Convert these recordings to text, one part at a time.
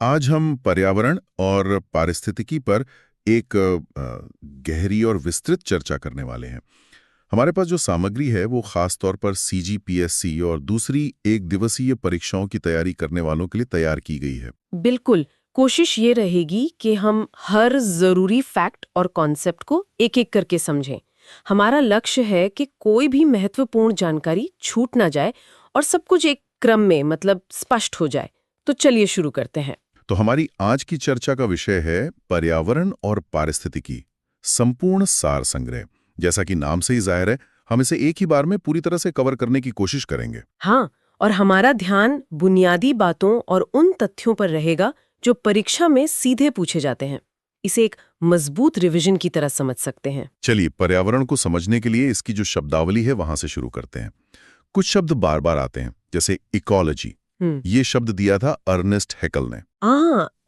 आज हम पर्यावरण और पारिस्थितिकी पर एक गहरी और विस्तृत चर्चा करने वाले हैं। हमारे पास जो सामग्री है वो खास तौर पर सीजीपीएससी और दूसरी एक दिवसीय परीक्षाओं की तैयारी करने वालों के लिए तैयार की गई है। बिल्कुल। कोशिश ये रहेगी कि हम हर जरूरी फैक्ट और कॉन्सेप्ट को एक एक करके समझें। हमारा लक्ष्य है कि कोई भी महत्वपूर्ण जानकारी छूट ना जाए और सब कुछ एक क्रम में मतलब स्पष्ट हो जाए। तो चलिए शुरू करते हैं। तो हमारी आज की चर्चा का विषय है पर्यावरण और पारिस्थितिकी, संपूर्ण सार संग्रह। जैसा कि नाम से ही जाहिर है, हम इसे एक ही बार में पूरी तरह से कवर करने की कोशिश करेंगे। हाँ, और हमारा ध्यान बुनियादी बातों और उन तथ्यों पर रहेगा जो परीक्षा में सीधे पूछे जाते हैं। इसे एक मजबूत रिवीजन की तरह समझ सकते हैं। चलिए, पर्यावरण को समझने के लिए इसकी जो शब्दावली है वहां से शुरू करते हैं। कुछ शब्द बार बार आते हैं, जैसे इकोलॉजी। ये शब्द दिया था अर्नेस्ट हैकल ने।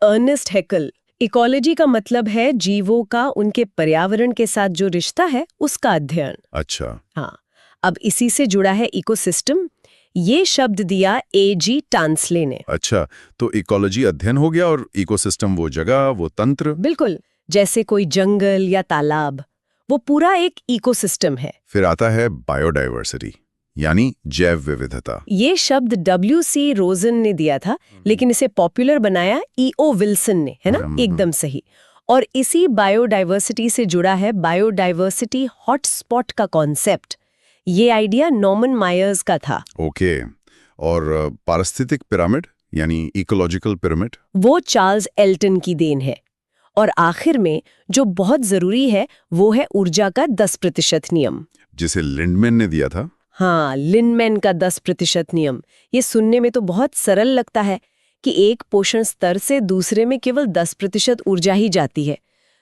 अर्नेस्ट हैकल। इकोलॉजी का मतलब है जीवों का उनके पर्यावरण के साथ जो रिश्ता है उसका अध्ययन। अच्छा। हाँ, अब इसी से जुड़ा है इकोसिस्टम। ये शब्द दिया A.G. टांसले ने। अच्छा, तो इकोलॉजी अध्ययन हो गया और इकोसिस्टम वो जगह, वो तंत्र। बिल्कुल, जैसे कोई जंगल या तालाब, वो पूरा एक इकोसिस्टम है। फिर आता है बायोडायवर्सिटी, यानी जैव विविधता। ये शब्द W.C. रोजन ने दिया था, लेकिन इसे पॉपुलर बनाया E.O. विल्सन ने, है ना? एकदम सही। और इसी बायोडायवर्सिटी से जुड़ा है बायोडायवर्सिटी हॉटस्पॉट का कॉन्सेप्ट। ये आइडिया नॉर्मन मायर्स का था। ओके। और पारिस्थितिक पिरामिड, यानी इकोलॉजिकल पिरामिड, वो चार्ल्स एल्टन की देन है। और आखिर में जो बहुत जरूरी है वो है ऊर्जा का 10% नियम, जिसे लिंडमैन ने दिया था। हाँ, लिंडमैन का 10% नियम। ये सुनने में तो बहुत सरल लगता है कि एक पोषण स्तर से दूसरे में केवल 10% ऊर्जा ही जाती है,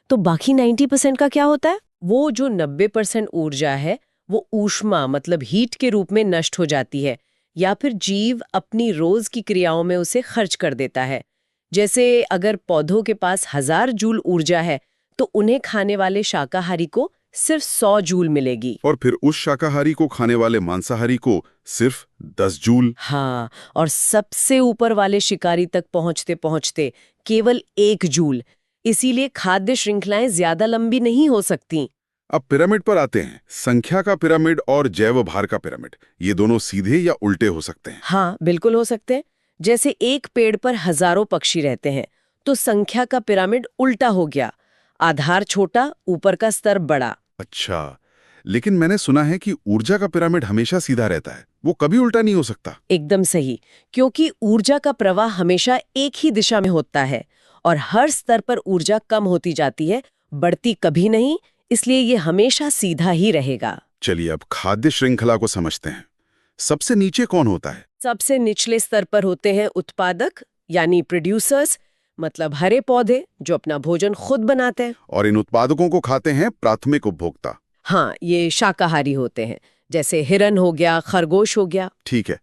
तो बाकी 90% का क्या होता है? वो जो 90% ऊर्जा है वो ऊष्मा मतलब हीट के रूप में नष्ट हो जाती है, या फिर जीव अपनी रोज की क्रियाओं में उसे खर्च कर देता है। जैसे अगर पौधों के पास 1000 जूल ऊर्जा है तो उन्हें खाने वाले शाकाहारी को सिर्फ 100 जूल मिलेगी। और फिर उस शाकाहारी को खाने वाले मांसाहारी को सिर्फ 10 जूल। हाँ, और सबसे ऊपर वाले शिकारी तक पहुंचते पहुंचते केवल 1 जूल। इसीलिए खाद्य श्रृंखलाएं ज्यादा लंबी नहीं हो सकती। अब पिरामिड पर आते हैं। संख्या का पिरामिड और जैव भार का पिरामिड, ये दोनों सीधे या उल्टे हो सकते हैं? हाँ, बिल्कुल हो सकते हैं। जैसे एक पेड़ पर हजारों पक्षी रहते हैं तो संख्या का पिरामिड उल्टा हो गया। आधार छोटा, ऊपर का स्तर बड़ा। अच्छा, लेकिन मैंने सुना है कि ऊर्जा का पिरामिड हमेशा सीधा रहता है, वो कभी उल्टा नहीं हो सकता। एकदम सही, क्योंकि ऊर्जा का प्रवाह हमेशा एक ही दिशा में होता है और हर स्तर पर ऊर्जा कम होती जाती है, बढ़ती कभी नहीं। इसलिए ये हमेशा सीधा ही रहेगा। चलिए, अब खाद्य श्रृंखला को समझते हैं। सबसे नीचे कौन होता है? सबसे निचले स्तर पर होते हैं उत्पादक, यानी प्रोड्यूसर्स, मतलब हरे पौधे जो अपना भोजन खुद बनाते हैं। और इन उत्पादकों को खाते हैं प्राथमिक उपभोक्ता। हाँ, ये शाकाहारी होते हैं, जैसे हिरन हो गया, खरगोश हो गया। ठीक है,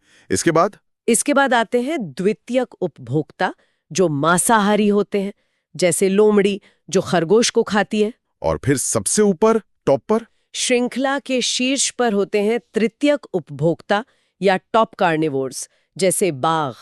इसके बाद आते हैं द्वितीयक उपभोक्ता जो मांसाहारी होते हैं, जैसे लोमड़ी जो खरगोश को खाती है। और फिर सबसे ऊपर, टॉप पर, श्रृंखला के शीर्ष पर होते हैं तृतीयक उपभोक्ता या टॉप कार्निवोर्स, जैसे बाघ,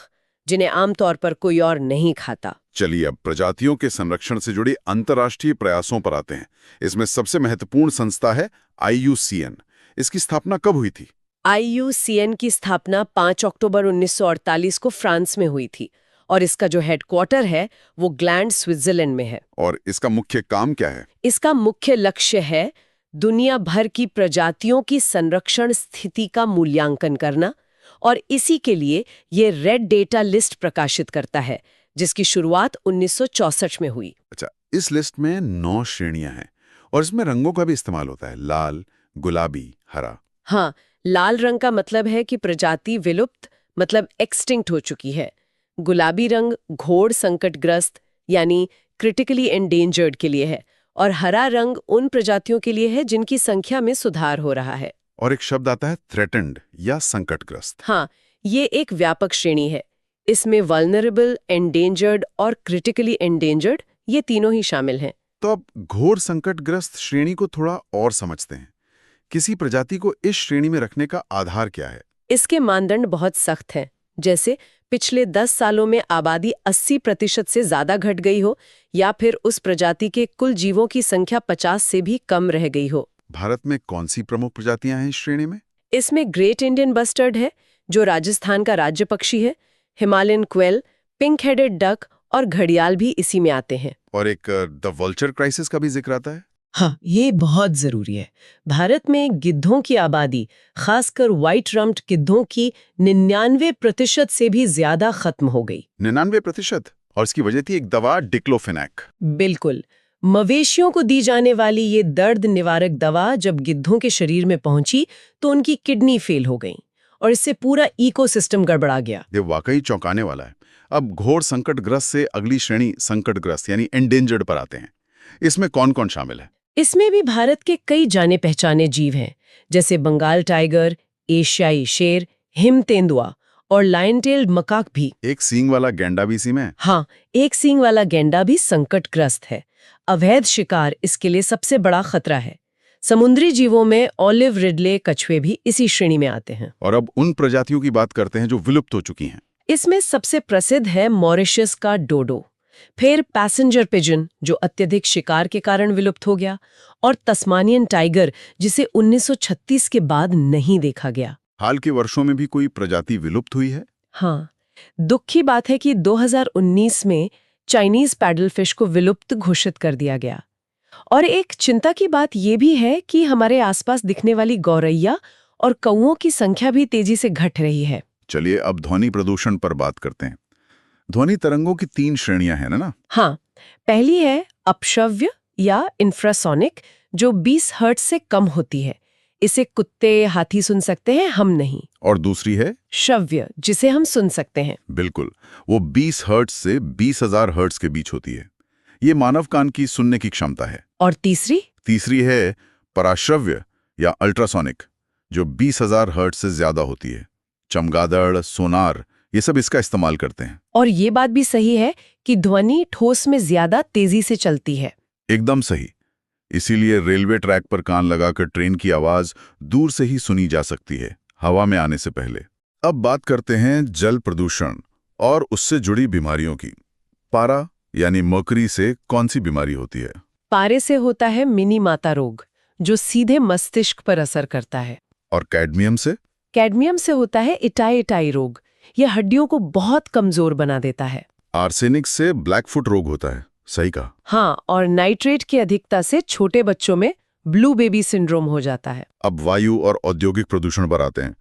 जिन्हें आमतौर पर कोई और नहीं खाता। चलिए, अब प्रजातियों के संरक्षण से जुड़े अंतर्राष्ट्रीय प्रयासों पर आते हैं। इसमें सबसे महत्वपूर्ण संस्था है IUCN। इसकी स्थापना कब हुई थी? IUCN की स्थापना 5 अक्टूबर 1948 को फ्रांस में हुई थी और इसका जो हेडक्वार्टर है वो ग्लैंड, स्विट्जरलैंड में है। और इसका मुख्य काम क्या है? इसका मुख्य लक्ष्य है दुनिया भर की प्रजातियों की संरक्षण स्थिति का मूल्यांकन करना, और इसी के लिए ये रेड डेटा लिस्ट प्रकाशित करता है, जिसकी शुरुआत 1964 में हुई। अच्छा, इस लिस्ट में 9 श्रेणियां हैं और इसमें रंगों का भी इस्तेमाल होता है, लाल, गुलाबी, हरा। हाँ, लाल रंग का मतलब है कि प्रजाति विलुप्त मतलब एक्सटिंक्ट हो चुकी है। गुलाबी रंग घोर संकटग्रस्त यानी क्रिटिकली एंडेंजर्ड के लिए है, और हरा रंग उन प्रजातियों के लिए है जिनकी संख्या में सुधार हो रहा है। और एक शब्द आता है थ्रेटेंड या संकटग्रस्त। हाँ, ये एक व्यापक श्रेणी है। इसमें वल्नरेबल, एंडेंजर्ड और क्रिटिकली एंडेंजर्ड ये तीनों ही शामिल हैं। तो अब घोर संकटग्रस्त श्रेणी को थोड़ा और समझते हैं। किसी प्रजाति को इस श्रेणी में रखने का आधार क्या है? इसके मानदंड बहुत सख्त हैं, जैसे पिछले 10 सालों में आबादी 80% से ज्यादा घट गई हो, या फिर उस प्रजाति के कुल जीवों की संख्या 50 से भी कम रह गई हो। भारत में कौन सी प्रमुख प्रजातियां हैं इस श्रेणी में? इसमें ग्रेट इंडियन बस्टर्ड है, जो राजस्थान का राज्य पक्षी है। Himalayan quail, pink headed duck और घड़ियाल भी इसी में आते हैं। और एक द वल्चर क्राइसिस का भी जिक्र आता है। हाँ, ये बहुत जरूरी है। भारत में गिद्धों की आबादी, खासकर व्हाइट रम्प्ड गिद्धों की 99% से भी ज्यादा खत्म हो गई। 99%? और इसकी वजह थी एक दवा डिक्लोफेनेक। बिल्कुल। मवेशियों को दी जाने वाली ये दर्द निवारक दवा जब गिद्धों के शरीर में पहुंची तो उनकी किडनी फेल हो गई और इससे पूरा इकोसिस्टम गड़बड़ा गया। ये वाकई चौंकाने वाला है। अब घोर संकटग्रस्त से अगली श्रेणी संकटग्रस्त यानी एंडेंजर्ड पर आते हैं। इसमें कौन कौन शामिल है? इसमें भी भारत के कई जाने पहचाने जीव हैं, जैसे बंगाल टाइगर, एशियाई शेर, हिम तेंदुआ और लायन टेल्ड मकाक भी। एक सींग वाला गैंडा भी इसी में है? हाँ, एक सींग वाला गैंडा भी संकटग्रस्त है। अवैध शिकार इसके लिए सबसे बड़ा खतरा है। समुद्री जीवों में ऑलिव रिडले कछुए भी इसी श्रेणी में आते हैं। और अब उन प्रजातियों की बात करते हैं जो विलुप्त हो चुकी हैं। इसमें सबसे प्रसिद्ध है मॉरिशस का डोडो, फिर पैसेंजर पिजन जो अत्यधिक शिकार के कारण विलुप्त हो गया, और तस्मानियन टाइगर जिसे 1936 के बाद नहीं देखा गया। हाल के वर्षों में भी कोई प्रजाति विलुप्त हुई है? हाँ, दुख की बात है कि 2019 में चाइनीज पैडल फिश को विलुप्त घोषित कर दिया गया। और एक चिंता की बात यह भी है कि हमारे आसपास दिखने वाली गौरैया और कौओं की संख्या भी तेजी से घट रही है। चलिए अब ध्वनि प्रदूषण पर बात करते हैं। ध्वनि तरंगों की 3 श्रेणियां हैं ना? हाँ, पहली है अपश्रव्य या इंफ्रासोनिक, जो 20 हर्ट्ज से कम होती है। इसे कुत्ते, हाथी सुन सकते हैं, हम नहीं। और दूसरी है श्रव्य, जिसे हम सुन सकते हैं। बिल्कुल, वो 20 हर्ट्ज से 20,000 हर्ट्ज के बीच होती है। ये मानव कान की सुनने की क्षमता है। और तीसरी है पराश्रव्य या अल्ट्रासोनिक, जो 20,000 हर्ट्ज से ज्यादा होती है। चमगादड़, सोनार, ये सब इसका इस्तेमाल करते हैं। और ये बात भी सही है कि ध्वनि ठोस में ज्यादा तेजी से चलती है। एकदम सही। इसीलिए रेलवे ट्रैक पर कान लगाकर ट्रेन की आवाज दूर से ही सुनी जा सकती है, हवा में आने से पहले। अब बात करते हैं जल प्रदूषण और उससे जुड़ी बीमारियों की। पारा यानी मर्करी से कौन सी बीमारी होती है? पारे से होता है मिनी माता रोग, जो सीधे मस्तिष्क पर असर करता है। और कैडमियम से? कैडमियम से होता है इटाई रोग। यह हड्डियों को बहुत कमजोर बना देता है। आर्सेनिक से ब्लैकफुट रोग होता है। सही कहा। हाँ, और नाइट्रेट की अधिकता से छोटे बच्चों में ब्लू बेबी सिंड्रोम हो जाता है। अब वायु और औद्योगिक प्रदूषण पर आते हैं।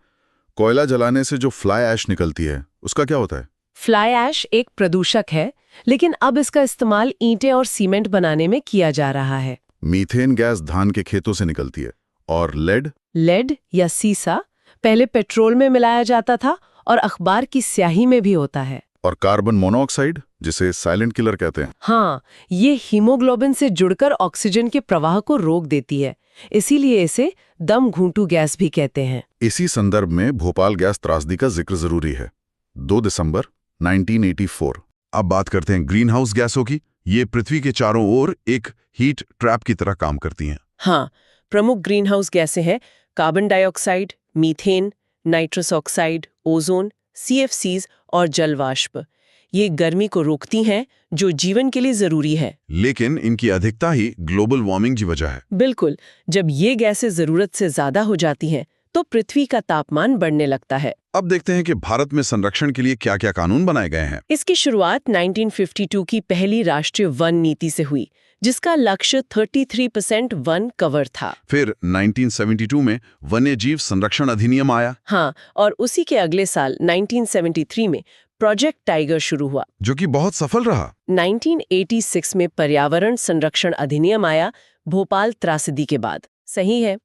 कोयला जलाने से जो फ्लाई ऐश निकलती है, उसका क्या होता है? फ्लाई ऐश एक प्रदूषक है, लेकिन अब इसका इस्तेमाल ईंटें और सीमेंट बनाने में किया जा रहा है। मीथेन गैस धान के खेतों से निकलती है। और लेड या सीसा पहले पेट्रोल में मिलाया जाता था और अखबार की स्याही में भी होता है। और कार्बन मोनोऑक्साइड, जिसे साइलेंट किलर कहते हैं। हाँ, ये हीमोग्लोबिन से जुड़कर ऑक्सीजन के प्रवाह को रोक देती है, इसीलिए इसे दम घूंटू गैस भी कहते हैं। इसी संदर्भ में भोपाल गैस त्रासदी का जिक्र जरूरी है। 2 दिसंबर 1984। अब बात करते हैं ग्रीन हाउस गैसों की। ये पृथ्वी के चारों ओर एक हीट ट्रैप की तरह काम करती हैं। हाँ, प्रमुख ग्रीन हाउस गैसें हैं carbon dioxide, methane, nitrous oxide, ozone, CFCs और जलवाष्प। ये गर्मी को रोकती हैं, जो जीवन के लिए जरूरी है। लेकिन इनकी अधिकता ही ग्लोबल वार्मिंग की वजह है। बिल्कुल, जब ये गैसें जरूरत से ज्यादा हो जाती हैं, तो पृथ्वी का तापमान बढ़ने लगता है। अब देखते हैं कि भारत में संरक्षण के लिए क्या क्या कानून बनाए गए हैं। इसकी शुरुआत 1952 की पहली राष्ट्रीय वन नीति से हुई, जिसका लक्ष्य 33% वन कवर था। फिर 1972 में वन्यजीव संरक्षण अधिनियम आया। हाँ, और उसी के अगले साल 1973 में प्रोजेक्ट टाइगर शुरू हुआ, जो कि बहुत सफल रहा। 1986 में पर्यावरण संरक्षण अधिनियम आया, भोपाल त्रासदी के बाद। सही है।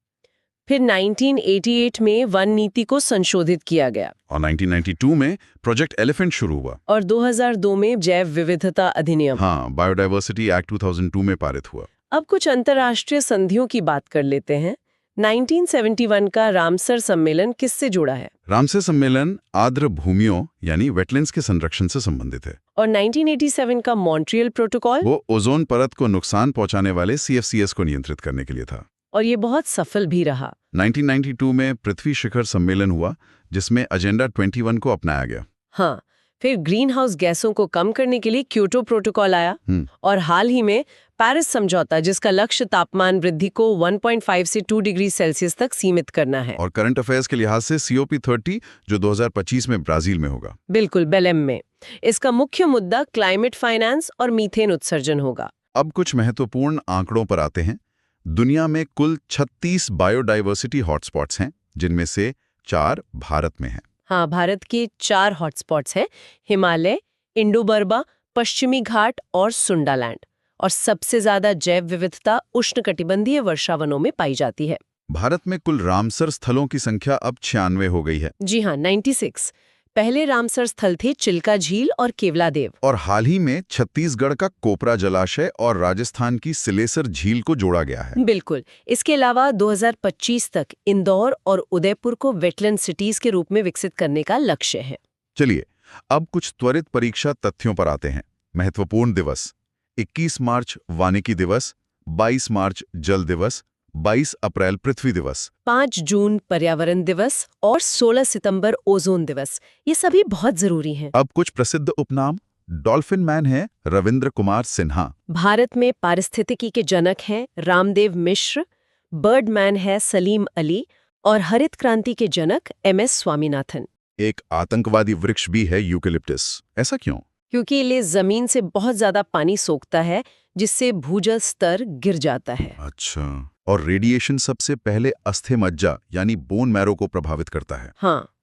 फिर 1988 में वन नीति को संशोधित किया गया और 1992 में प्रोजेक्ट एलिफेंट शुरू हुआ। और 2002 में जैव विविधता अधिनियम, हाँ, बायोडाइवर्सिटी एक्ट 2002 में पारित हुआ। अब कुछ अंतर्राष्ट्रीय संधियों की बात कर लेते हैं। 1971 का रामसर सम्मेलन किससे जुड़ा है? रामसर सम्मेलन आर्द्र भूमियों यानी वेटलैंड्स के संरक्षण से संबंधित है। और 1987 का मॉन्ट्रियल प्रोटोकॉल, वो ओजोन परत को नुकसान पहुंचाने वाले CFCs को नियंत्रित करने के लिए था। और ये बहुत सफल भी रहा। 1992 में पृथ्वी शिखर सम्मेलन हुआ, जिसमें एजेंडा 21 को अपनाया गया। हाँ, फिर ग्रीन हाउस गैसों को कम करने के लिए क्योटो प्रोटोकॉल आया और हाल ही में पेरिस समझौता, जिसका लक्ष्य तापमान वृद्धि को 1.5 से 2 डिग्री सेल्सियस तक सीमित करना है। और करंट अफेयर्स के लिहाज से COP30 जो 2025 में ब्राजील में होगा। बिल्कुल, बेलेम में। इसका मुख्य मुद्दा क्लाइमेट फाइनेंस और मीथेन उत्सर्जन होगा। अब कुछ महत्वपूर्ण आंकड़ों पर आते हैं। दुनिया में कुल 36 बायोडाइवर्सिटी हॉटस्पॉट्स हैं, जिनमें से 4 भारत में हैं। हाँ, भारत के 4 हॉटस्पॉट्स हैं: हिमालय, इंडो-बर्मा, पश्चिमी घाट और सुंडालैंड। और सबसे ज्यादा जैव विविधता उष्णकटिबंधीय वर्षावनों में पाई जाती है। भारत में कुल रामसर स्थलों की संख्या अब 96 हो गई है। जी हाँ, 96। पहले रामसर स्थल थे चिल्का झील और केवलादेव। और हाल ही में छत्तीसगढ़ का कोपरा जलाशय और राजस्थान की सिलेसर झील को जोड़ा गया है। बिल्कुल। इसके अलावा 2025 तक इंदौर और उदयपुर को वेटलैंड सिटीज के रूप में विकसित करने का लक्ष्य है। चलिए, अब कुछ त्वरित परीक्षा तथ्यों पर आते हैं। महत्वपूर्ण दिवस: 21 मार्च वानिकी दिवस, 22 मार्च जल दिवस, 22 अप्रैल पृथ्वी दिवस, 5 जून पर्यावरण दिवस और 16 सितंबर ओजोन दिवस। ये सभी बहुत जरूरी हैं। अब कुछ प्रसिद्ध उपनाम: डॉल्फिन मैन है रविंद्र कुमार सिन्हा, भारत में पारिस्थितिकी के जनक हैं रामदेव मिश्र, बर्ड मैन है सलीम अली और हरित क्रांति के जनक MS स्वामीनाथन। एक आतंकवादी वृक्ष भी है यूकेलिप्टस। ऐसा क्यों? क्योंकि ये जमीन से बहुत ज्यादा पानी सोखता है, जिससे भूजल स्तर गिर जाता है। अच्छा। और रेडिएशन सबसे पहले अस्थि मज्जा यानी बोन मैरो को प्रभावित करता है। हाँ,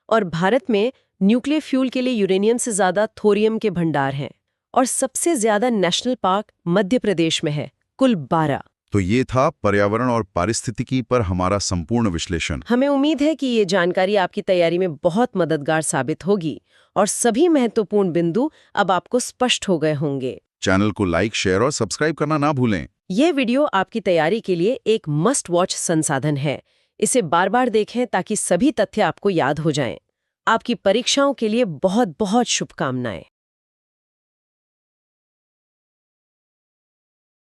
और भारत में न्यूक्लियर फ्यूल के लिए यूरेनियम से ज्यादा थोरियम के भंडार हैं। और सबसे ज्यादा नेशनल पार्क मध्य प्रदेश में है, कुल 12। तो ये था पर्यावरण और पारिस्थितिकी पर हमारा संपूर्ण विश्लेषण। हमें उम्मीद है कि ये जानकारी आपकी तैयारी में बहुत मददगार साबित होगी और सभी महत्वपूर्ण बिंदु अब आपको स्पष्ट हो गए होंगे। चैनल को लाइक, शेयर और सब्सक्राइब करना ना भूलें। ये वीडियो आपकी तैयारी के लिए एक मस्ट वॉच संसाधन है। इसे बार बार देखें ताकि सभी तथ्य आपको याद हो जाएं। आपकी परीक्षाओं के लिए बहुत बहुत शुभकामनाएं।